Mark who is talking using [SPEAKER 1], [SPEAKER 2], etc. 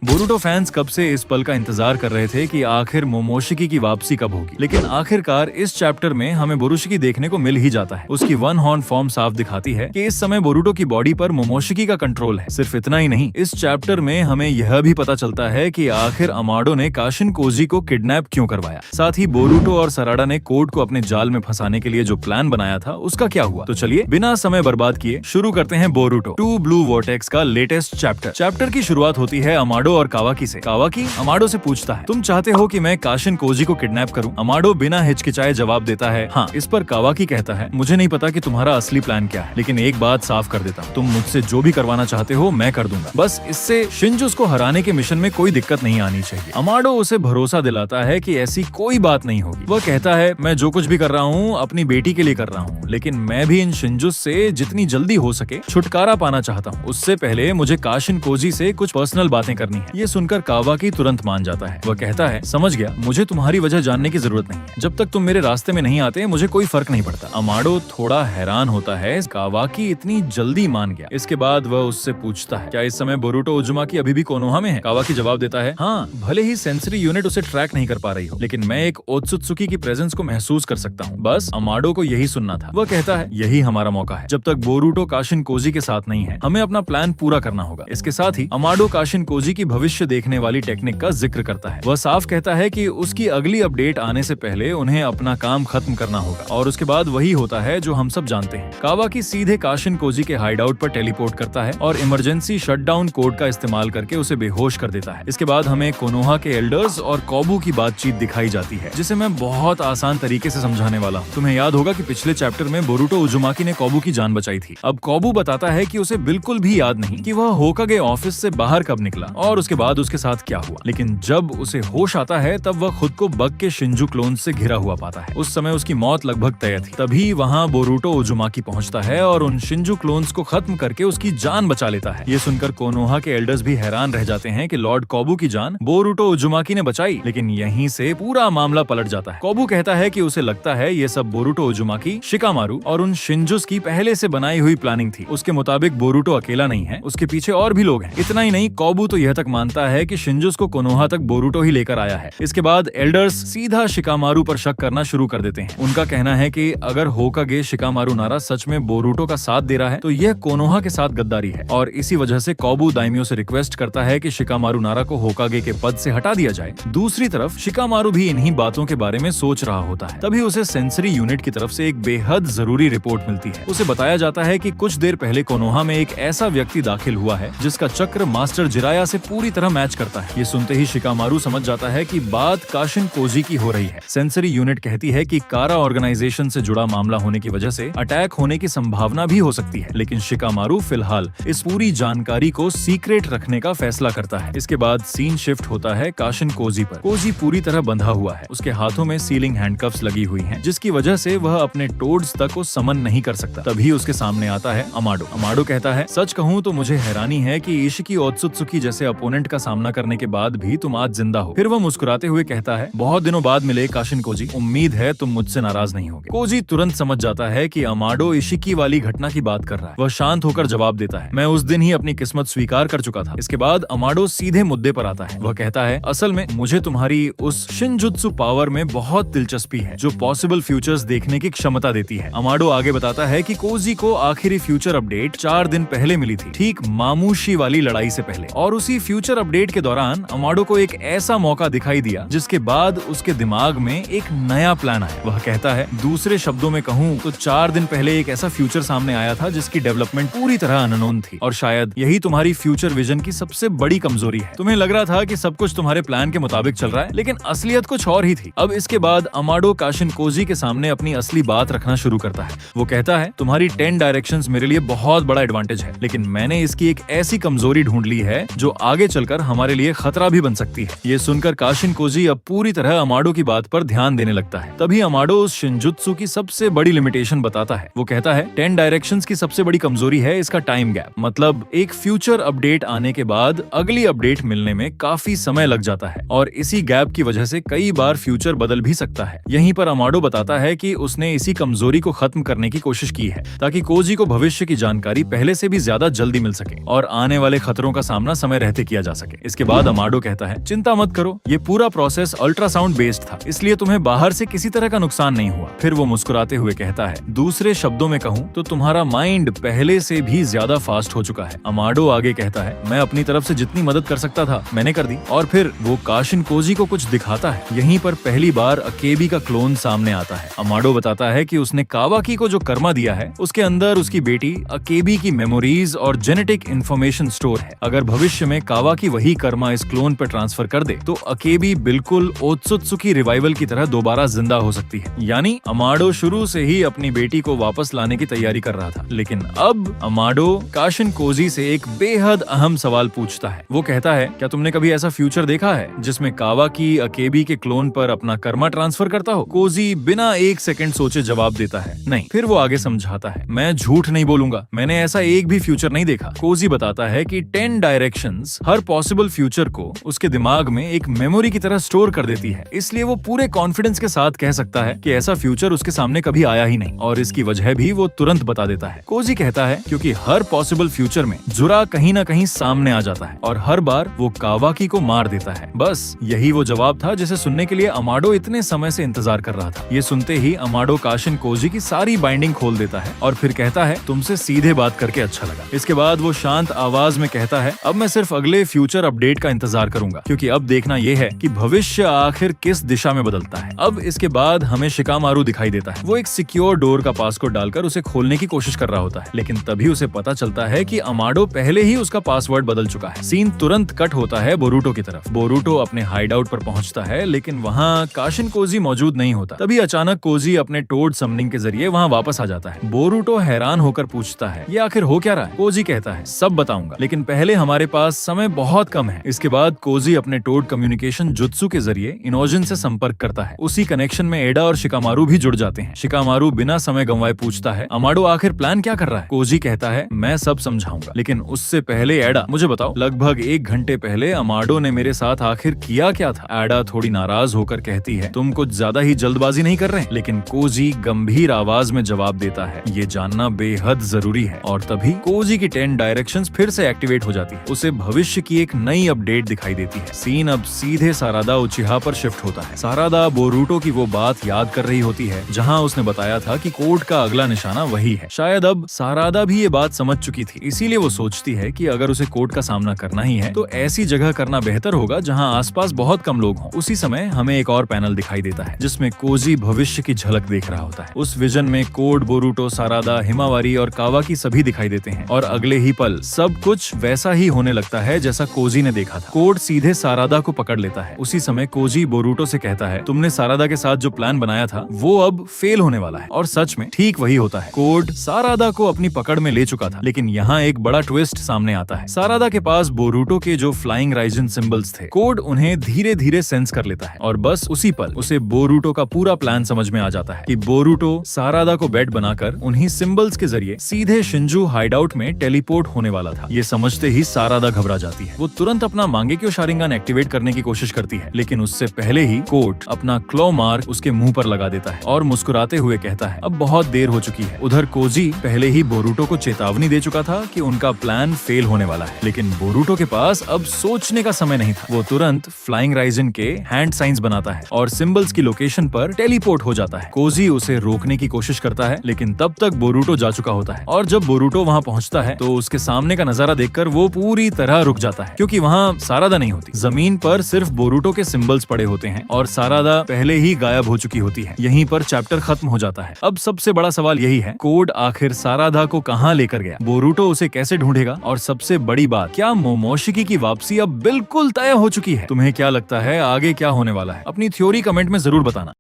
[SPEAKER 1] Boruto fans कब से इस पल का इंतजार कर रहे थे कि आखिर मोमोशिकी की वापसी कब होगी, लेकिन आखिरकार इस चैप्टर में हमें बोरुशिकी देखने को मिल ही जाता है। उसकी वन हॉर्न फॉर्म साफ दिखाती है कि इस समय बोरुटो की बॉडी पर मोमोशिकी का कंट्रोल है। सिर्फ इतना ही नहीं, इस चैप्टर में हमें यह भी पता चलता है कि आखिर अमाडो ने काशिन कोजी को किडनैप क्यों करवाया। साथ ही बोरुटो और सराडा ने कोड को अपने जाल में फंसाने के लिए जो प्लान बनाया था उसका क्या हुआ। तो चलिए बिना समय बर्बाद किए शुरू करते हैं बोरुटो टू ब्लू वॉर्टेक्स का लेटेस्ट चैप्टर। चैप्टर की शुरुआत होती है अमाडो और कावाकी से। कावाकी अमाडो से पूछता है, तुम चाहते हो कि मैं काशिन कोजी को किडनैप करूं? अमाडो बिना हिचकिचाए जवाब देता है, हाँ। इस पर कावाकी कहता है, मुझे नहीं पता कि तुम्हारा असली प्लान क्या है, लेकिन एक बात साफ कर देता हूं, तुम मुझसे जो भी करवाना चाहते हो मैं कर दूंगा। बस इससे शिंजुस को हराने के मिशन में कोई दिक्कत नहीं आनी चाहिए। अमाडो उसे भरोसा दिलाता है कि ऐसी कोई बात नहीं होगी। वह कहता है, मैं जो कुछ भी कर रहा हूँ अपनी बेटी के लिए कर रहा हूँ, लेकिन मैं भी इन शिंजुस से जितनी जल्दी हो सके छुटकारा पाना चाहता हूँ। उससे पहले मुझे काशिन कोजी से कुछ पर्सनल बातें करनी है। ये सुनकर कावाकी तुरंत मान जाता है। वह कहता है, समझ गया, मुझे तुम्हारी वजह जानने की जरूरत नहीं है। जब तक तुम मेरे रास्ते में नहीं आते मुझे कोई फर्क नहीं पड़ता। अमाडो थोड़ा हैरान होता है, कावाकी इतनी जल्दी मान गया। इसके बाद वह उससे पूछता है, क्या इस समय बोरुटो उजुमाकी अभी भी कोनोहा में है? कावाकी जवाब देता है, हाँ, भले ही सेंसरी यूनिट उसे ट्रैक नहीं कर पा रही हो, लेकिन मैं एक ओत्सुत्सुकी की प्रेजेंस को महसूस कर सकता हूँ। बस अमाडो को यही सुनना था। वह कहता है, यही हमारा मौका है। जब तक बोरुटो काशिन कोजी के साथ नहीं है हमें अपना प्लान पूरा करना होगा। इसके साथ ही अमाडो काशिन कोजी की भविष्य देखने वाली टेक्निक का जिक्र करता है। वह साफ कहता है कि उसकी अगली अपडेट आने से पहले उन्हें अपना काम खत्म करना होगा, और उसके बाद वही होता है जो हम सब जानते हैं। कावाकी सीधे काशिन कोजी के हाइडआउट पर टेलीपोर्ट करता है और इमरजेंसी शटडाउन कोड का इस्तेमाल करके उसे बेहोश कर देता है। इसके बाद हमें कोनोहा के एल्डर्स और कोबू की बातचीत दिखाई जाती है, जिसे मैं बहुत आसान तरीके से समझाने वाला हूँ। तुम्हें याद होगा कि पिछले चैप्टर में बोरुटो उजुमाकी ने कोबू की जान बचाई थी। अब कोबू बताता है कि उसे बिल्कुल भी याद नहीं कि वह होकागे ऑफिस से बाहर कब निकला और उसके बाद उसके साथ क्या हुआ, लेकिन जब उसे होश आता है तब वह खुद को बग के शिंजू क्लोन्स से घिरा हुआ पाता है। उस समय उसकी मौत लगभग तय थी। तभी वहाँ बोरुटो उजुमाकी पहुँचता है और उन शिंजू क्लोन्स को खत्म करके उसकी जान बचा लेता है। ये सुनकर कोनोहा के एल्डर्स भी हैरान रह जाते हैं कि लॉर्ड कोबू की जान बोरुटो उजुमाकी ने बचाई, लेकिन यहीं से पूरा मामला पलट जाता है। कोबू कहता है कि उसे लगता है ये सब बोरुटो उजुमाकी, शिकामारू और उन शिंजुस की पहले से बनाई हुई प्लानिंग थी। उसके मुताबिक बोरुटो अकेला नहीं है, उसके पीछे और भी लोग हैं। इतना ही नहीं, कोबू तो यह तक मानता है कि शिंजुस को कोनोहा तक बोरुटो ही लेकर आया है। इसके बाद एल्डर्स सीधा शिकामारू पर शक करना शुरू कर देते हैं। उनका कहना है कि अगर होकागे शिकामारू नारा सच में बोरुटो का साथ दे रहा है तो यह कोनोहा के साथ गद्दारी है, और इसी वजह से कोबू दाइमियो से रिक्वेस्ट करता है कि शिकामारू नारा को होकागे के पद से हटा दिया जाए। दूसरी तरफ शिकामारू भी इन्हीं बातों के बारे में सोच रहा होता है। तभी उसे सेंसरी यूनिट की तरफ से एक बेहद जरूरी रिपोर्ट मिलती है। उसे बताया जाता है कि कुछ देर पहले कोनोहा में एक ऐसा व्यक्ति दाखिल हुआ है जिसका चक्र मास्टर जिराया से पूरी तरह मैच करता है। ये सुनते ही शिकामारू समझ जाता है कि बात काशिन कोजी की हो रही है। सेंसरी यूनिट कहती है कि कारा ऑर्गेनाइजेशन से जुड़ा मामला होने की वजह से अटैक होने की संभावना भी हो सकती है, लेकिन शिकामारू फिलहाल इस पूरी जानकारी को सीक्रेट रखने का फैसला करता है। इसके बाद सीन शिफ्ट होता है काशिन कोजी पर। कोजी पूरी तरह बंधा हुआ है। उसके हाथों में सीलिंग हैंडकफ्स लगी हुई हैं, जिसकी वजह से वह अपने टोड्स तक को समन नहीं कर सकता। तभी उसके सामने आता है अमाडो। अमाडो कहता है, सच कहूँ तो मुझे हैरानी है कि इशिकी ओत्सुत्सुकी जैसे अपोनेंट का सामना करने के बाद भी तुम आज जिंदा हो। फिर वह मुस्कुराते हुए कहता है, बहुत दिनों बाद मिले काशिन कोजी, उम्मीद है तुम मुझसे नाराज नहीं होगे। कोजी तुरंत समझ जाता है कि अमाडो इशिकी वाली घटना की बात कर रहा है। वह शांत होकर जवाब देता है, मैं उस दिन ही अपनी किस्मत स्वीकार कर चुका था। इसके बाद अमाडो सीधे मुद्दे पर आता है। वह कहता है, असल में मुझे तुम्हारी उस शिनजुत्सु पावर में बहुत दिलचस्पी है जो पॉसिबल फ्यूचर्स देखने की क्षमता देती है। अमाडो आगे बताता है कि कोजी को आखिरी फ्यूचर अपडेट 4 दिन पहले मिली थी, ठीक मामूशी वाली लड़ाई से पहले, और उसी फ्यूचर अपडेट के दौरान अमाडो को एक ऐसा मौका दिखाई दिया जिसके बाद उसके दिमाग में एक नया प्लान आया। वह कहता है, दूसरे शब्दों में कहूँ तो 4 दिन पहले एक ऐसा फ्यूचर सामने आया था जिसकी डेवलपमेंट पूरी तरह अननोन थी, और शायद यही तुम्हारी फ्यूचर विजन की सबसे बड़ी कमजोरी है। तुम्हें लग रहा था कि सब कुछ तुम्हारे प्लान के मुताबिक चल रहा है, लेकिन असलियत कुछ और ही थी। अब इसके बाद अमाडो काशिन कोजी के सामने अपनी असली बात रखना शुरू करता है। वो कहता है, तुम्हारी 10 डायरेक्शंस मेरे लिए बहुत बड़ा एडवांटेज है, लेकिन मैंने इसकी एक ऐसी कमजोरी ढूंढ ली है जो आगे चलकर हमारे लिए खतरा भी बन सकती है। ये सुनकर काशिन कोजी अब पूरी तरह अमाडो की बात पर ध्यान देने लगता है। तभी अमाडो उस शिनजुत्सु की सबसे बड़ी लिमिटेशन बताता है। वो कहता है, 10 डायरेक्शंस की सबसे बड़ी कमजोरी है इसका टाइम गैप। मतलब एक फ्यूचर अपडेट आने के बाद अगली अपडेट मिलने में काफी समय लग जाता है, और इसी गैप की वजह से कई बार फ्यूचर बदल भी सकता है। यहीं पर अमाडो बताता है कि उसने इसी कमजोरी को खत्म करने की कोशिश की है ताकि कोजी को भविष्य की जानकारी पहले से भी ज्यादा जल्दी मिल सके और आने वाले खतरों का सामना समय रहते किया जा सके। इसके बाद अमाडो कहता है, चिंता मत करो, ये पूरा प्रोसेस अल्ट्रासाउंड बेस्ड था, इसलिए तुम्हें बाहर से किसी तरह का नुकसान नहीं हुआ। फिर वो मुस्कुराते हुए कहता है, दूसरे शब्दों में कहूँ तो तुम्हारा माइंड पहले से भी ज्यादा फास्ट हो चुका है। अमाडो आगे कहता है, मैं अपनी तरफ से जितनी मदद कर सकता था मैंने कर दी। और फिर वो काशिन कोजी को कुछ दिखाता है। यहीं पर पहली बार अकेबी का क्लोन सामने आता है। अमाडो बताता है कि उसने कावाकी को जो कर्मा दिया है उसके अंदर उसकी बेटी अकेबी की मेमोरीज और जेनेटिक इंफॉर्मेशन स्टोर है। अगर भविष्य में कावाकी वही कर्मा इस क्लोन पर ट्रांसफर कर दे तो अकेबी बिल्कुल ओत्सुत्सुकी रिवाइवल की तरह दोबारा जिंदा हो सकती है। यानी अमाडो शुरू से ही अपनी बेटी को वापस लाने की तैयारी कर रहा था। लेकिन अब अमाडो काशिन कोजी से एक बेहद अहम सवाल पूछता है। वो कहता है, क्या तुमने कभी ऐसा फ्यूचर देखा है जिसमें कावाकी अकेबी के क्लोन पर अपना कर्मा ट्रांसफर करता हो? कोजी बिना एक सेकंड सोचे जवाब देता है, नहीं। फिर वो आगे समझाता है, मैं झूठ नहीं बोलूंगा, मैंने ऐसा एक भी फ्यूचर नहीं देखा। कोजी बताता है कि 10 डायरेक्शंस हर पॉसिबल फ्यूचर को उसके दिमाग में एक मेमोरी की तरह स्टोर कर देती है, इसलिए वो पूरे कॉन्फिडेंस के साथ कह सकता है कि ऐसा फ्यूचर उसके सामने कभी आया ही नहीं, और इसकी वजह भी वो तुरंत बता देता है। कोजी कहता है, क्योंकि हर पॉसिबल फ्यूचर में जुरा कहीं ना कहीं सामने आ जाता है और हर बार वो कावाकी को मार देता है। बस यही वो जवाब था जिसे सुनने के लिए अमाडो इतने समय से इंतजार कर रहा था। ये सुनते ही अमाडो काशिन कोजी की सारी बाइंडिंग खोल देता है और फिर कहता है, तुमसे सीधे बात करके अच्छा लगा। इसके बाद वो शांत आवाज में कहता है, अब मैं सिर्फ अगले फ्यूचर अपडेट का इंतजार करूंगा, क्योंकि अब देखना यह है कि भविष्य आखिर किस दिशा में बदलता है। अब इसके बाद हमें शिकामारू दिखाई देता है। वो एक सिक्योर डोर का पासकोड डालकर उसे खोलने की कोशिश कर रहा होता है, लेकिन तभी उसे पता चलता है कि अमाडो पहले ही उसका पासवर्ड बदल चुका है। सीन तुरंत कट होता है बोरुटो की तरफ। बोरुटो अपने हाइडआउट पर पहुंचता है, लेकिन वहाँ काशिन कोजी मौजूद नहीं होता। तभी अचानक कोजी अपने टोड समनिंग के जरिए वहाँ वापस आ जाता है। बोरुटो हैरान होकर पूछता है, ये आखिर हो क्या रहा है? कोजी कहता है, सब बताऊंगा, लेकिन पहले हमारे पास समय बहुत कम है। इसके बाद कोजी अपने टोड कम्युनिकेशन जुत्सु के जरिए इनोजिन से संपर्क करता है। उसी कनेक्शन में एडा और शिकामारू भी जुड़ जाते हैं। शिकामारू बिना समय गंवाए पूछता है, अमाडो आखिर प्लान क्या कर रहा है? कोजी कहता है, मैं सब समझाऊंगा, लेकिन उससे पहले एडा मुझे बताओ, लगभग 1 घंटे पहले अमाडो ने मेरे साथ आखिर किया क्या था? एडा थोड़ी नाराज होकर कहती है, तुम कुछ ज्यादा ही जल्दबाजी नहीं कर रहे? लेकिन कोजी गंभीर आवाज में जवाब देता है, ये जानना बेहद जरूरी है। और तभी कोजी की 10 डायरेक्शंस फिर से एक्टिवेट हो जाती है। उसे भविष्य की एक नई अपडेट दिखाई देती है। सीन अब सीधे सारादा उचिहा पर शिफ्ट होता है। सारादा बोरुटो की वो बात याद कर रही होती है जहां उसने बताया था कि कोड का अगला निशाना वही है। शायद अब सारादा भी ये बात समझ चुकी थी, इसीलिए वो सोचती है कि अगर उसे कोड का सामना करना ही है तो ऐसी जगह करना बेहतर होगा जहां आसपास बहुत कम लोग हों। उसी समय हमें एक और पैनल दिखाई देता है जिसमें कोजी भविष्य की झलक देख रहा होता है। उस विजन में कोड, बोरुटो, सारादा, हिमावारी और कावाकी सभी दिखाई देते हैं और अगले ही पल सब कुछ वैसा ही होने लगता है जैसा कोजी ने देखा था। कोड सीधे सारादा को पकड़ लेता है। उसी समय कोजी बोरुटो से कहता है, तुमने सारादा के साथ जो प्लान बनाया था वो अब फेल होने वाला है। और सच में ठीक वही होता है। कोड सारादा को अपनी पकड़ में ले चुका था, लेकिन यहाँ एक बड़ा ट्विस्ट सामने आता है। सारादा के पास बोरुटो के जो फ्लाइंग राइजन सिंबल्स थे, कोड उन्हें धीरे धीरे सेंस कर लेता है और बस उसी पल उसे बोरुटो का पूरा प्लान समझ में आ जाता है कि बोरुटो सारादा को बेड बनाकर उन्हीं सिंबल्स के जरिए सीधे शिंजू हाइडआउट में टेलीपोर्ट होने वाला था। ये समझते ही सारादा घबरा जाती है। वो तुरंत अपना मांगेक्यो शारिंगन एक्टिवेट करने की कोशिश करती है, लेकिन उससे पहले ही कोड अपना क्लॉ मार्क उसके मुंह पर लगा देता है और मुस्कुराते हुए कहता है, अब बहुत देर हो चुकी है। उधर कोजी पहले ही बोरुटो को चेतावनी दे चुका था कि उनका प्लान फेल होने वाला है, लेकिन बोरुटो के पास अब सोचने का समय नहीं था। वो तुरंत फ्लाइंग राइजन के हैंड साइंस बनाता है और सिंबल्स की लोकेशन पर टेलीपोर्ट हो जाता है। कोजी उसे रोकने की कोशिश करता है, लेकिन तब तक बोरुटो जा चुका होता है और जब बोरुटो वहाँ पहुँचता है तो उसके सामने का नजारा देखकर वो पूरी तरह रुक जाता है, क्योंकि वहाँ सारादा नहीं होती। जमीन पर सिर्फ बोरुटो के सिंबल्स पड़े होते हैं और सारादा पहले ही गायब हो चुकी होती है। यहीं पर चैप्टर खत्म हो जाता है। अब सबसे बड़ा सवाल यही है, कोड आखिर सारादा को कहाँ लेकर गया? बोरुटो उसे कैसे ढूंढेगा? और सबसे बड़ी बात, क्या मोमोशिकी की वापसी अब बिल्कुल तय हो चुकी है? तुम्हें क्या लगता है आगे क्या होने वाला है? अपनी थ्योरी कमेंट में जरूर बताना।